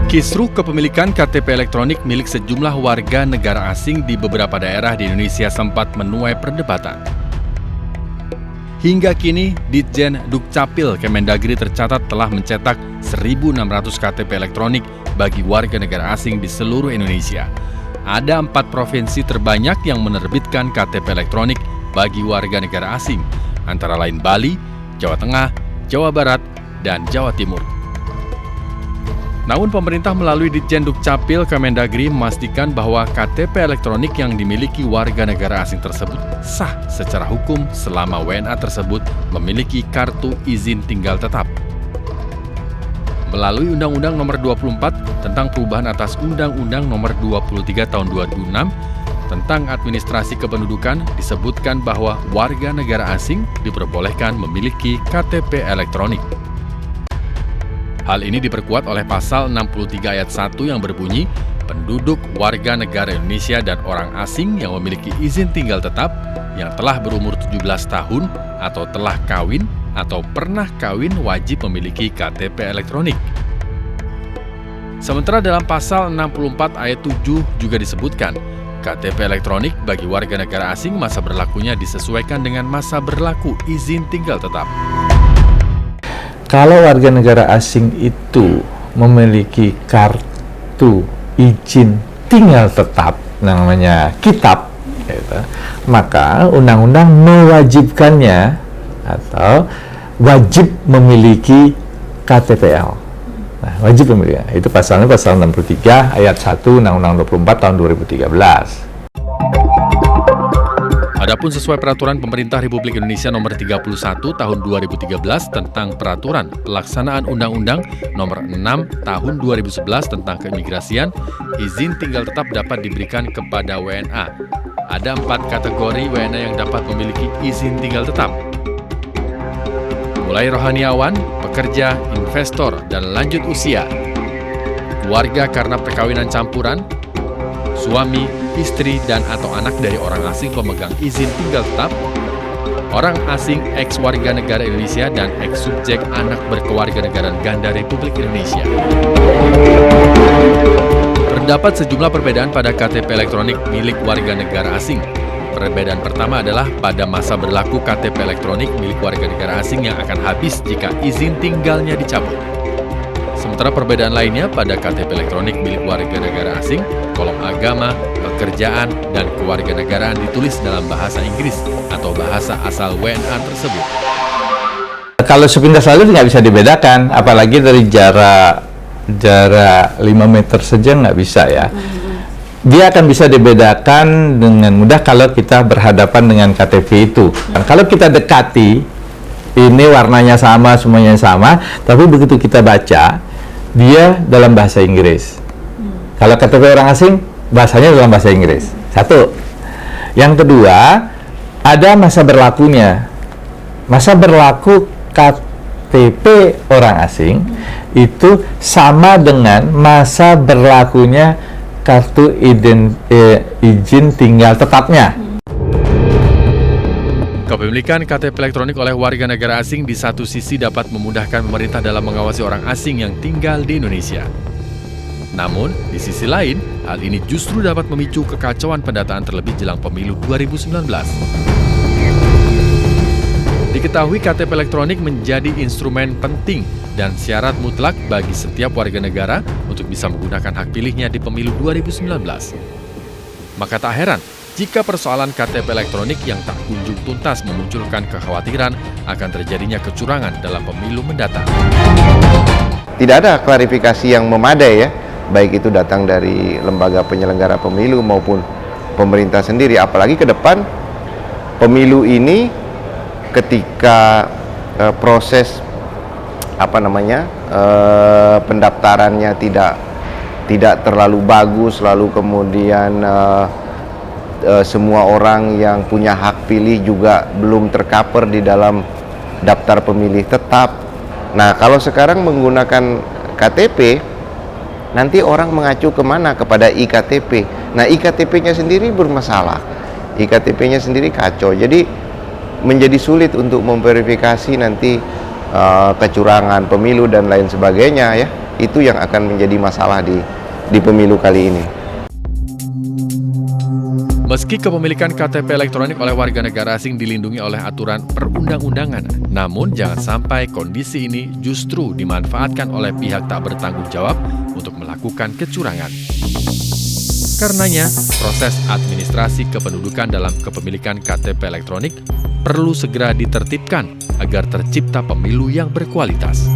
Kisruh kepemilikan KTP elektronik milik sejumlah warga negara asing di beberapa daerah di Indonesia sempat menuai perdebatan. Hingga kini, Ditjen Dukcapil Kemendagri tercatat telah mencetak 1.600 KTP elektronik bagi warga negara asing di seluruh Indonesia. Ada 4 provinsi terbanyak yang menerbitkan KTP elektronik bagi warga negara asing, antara lain Bali, Jawa Tengah, Jawa Barat, dan Jawa Timur. Namun pemerintah melalui Ditjen Dukcapil Kemendagri memastikan bahwa KTP elektronik yang dimiliki warga negara asing tersebut sah secara hukum selama WNA tersebut memiliki kartu izin tinggal tetap. Melalui Undang-Undang Nomor 24 tentang perubahan atas Undang-Undang Nomor 23 Tahun 2006 tentang administrasi kependudukan disebutkan bahwa warga negara asing diperbolehkan memiliki KTP elektronik. Hal ini diperkuat oleh pasal 63 ayat 1 yang berbunyi, penduduk warga negara Indonesia dan orang asing yang memiliki izin tinggal tetap yang telah berumur 17 tahun atau telah kawin atau pernah kawin wajib memiliki KTP elektronik. Sementara dalam pasal 64 ayat 7 juga disebutkan, KTP elektronik bagi warga negara asing masa berlakunya disesuaikan dengan masa berlaku izin tinggal tetap. Kalau warga negara asing itu memiliki kartu izin tinggal tetap, namanya kitab, gitu, maka undang-undang mewajibkannya atau wajib memiliki KTPL. Nah, wajib memiliki. Itu pasalnya pasal 63 ayat 1 Undang-Undang 24 tahun 2013. Adapun sesuai peraturan pemerintah Republik Indonesia nomor 31 tahun 2013 tentang peraturan pelaksanaan Undang-Undang nomor 6 tahun 2011 tentang keimigrasian, izin tinggal tetap dapat diberikan kepada WNA. Ada 4 kategori WNA yang dapat memiliki izin tinggal tetap. Mulai rohaniawan, pekerja, investor, dan lanjut usia. Keluarga karena perkawinan campuran, suami, istri, dan atau anak dari orang asing pemegang izin tinggal tetap, orang asing ex-warga negara Indonesia, dan ex-subjek anak berkewarganegaraan ganda Republik Indonesia. Terdapat sejumlah perbedaan pada KTP elektronik milik warga negara asing. Perbedaan pertama adalah pada masa berlaku KTP elektronik milik warga negara asing yang akan habis jika izin tinggalnya dicabut. Sementara perbedaan lainnya pada KTP elektronik milik warga negara asing, kolom agama, pekerjaan, dan kewarganegaraan ditulis dalam bahasa Inggris atau bahasa asal WNA tersebut. Kalau sepintas lalu nggak bisa dibedakan, apalagi dari jarak 5 meter saja nggak bisa ya. Dia akan bisa dibedakan dengan mudah kalau kita berhadapan dengan KTP itu. Dan kalau kita dekati, ini warnanya sama, semuanya sama, tapi begitu kita baca, dia dalam bahasa Inggris. Kalau KTP orang asing, bahasanya dalam bahasa Inggris. Satu. Yang kedua, ada masa berlakunya. Masa berlaku KTP orang asing itu sama dengan masa berlakunya kartu izin tinggal tetapnya. Kepemilikan KTP elektronik oleh warga negara asing di satu sisi dapat memudahkan pemerintah dalam mengawasi orang asing yang tinggal di Indonesia. Namun, di sisi lain, hal ini justru dapat memicu kekacauan pendataan terlebih jelang pemilu 2019. Diketahui KTP elektronik menjadi instrumen penting dan syarat mutlak bagi setiap warga negara untuk bisa menggunakan hak pilihnya di pemilu 2019. Maka tak heran jika persoalan KTP elektronik yang tak kunjung tuntas memunculkan kekhawatiran akan terjadinya kecurangan dalam pemilu mendatang. Tidak ada klarifikasi yang memadai ya, baik itu datang dari lembaga penyelenggara pemilu maupun pemerintah sendiri. Apalagi ke depan pemilu ini ketika proses pendaftarannya tidak terlalu bagus, lalu kemudian semua orang yang punya hak pilih juga belum tercover di dalam daftar pemilih tetap. Nah, kalau sekarang menggunakan KTP, nanti orang mengacu kemana? Kepada iktp. Nah, iktp-nya sendiri bermasalah, iktp-nya sendiri kacau, jadi menjadi sulit untuk memverifikasi nanti kecurangan pemilu dan lain sebagainya ya. Itu yang akan menjadi masalah di pemilu kali ini. Meski kepemilikan KTP elektronik oleh warga negara asing dilindungi oleh aturan perundang-undangan, namun jangan sampai kondisi ini justru dimanfaatkan oleh pihak tak bertanggung jawab untuk melakukan kecurangan. Karenanya, proses administrasi kependudukan dalam kepemilikan KTP elektronik perlu segera ditertibkan agar tercipta pemilu yang berkualitas.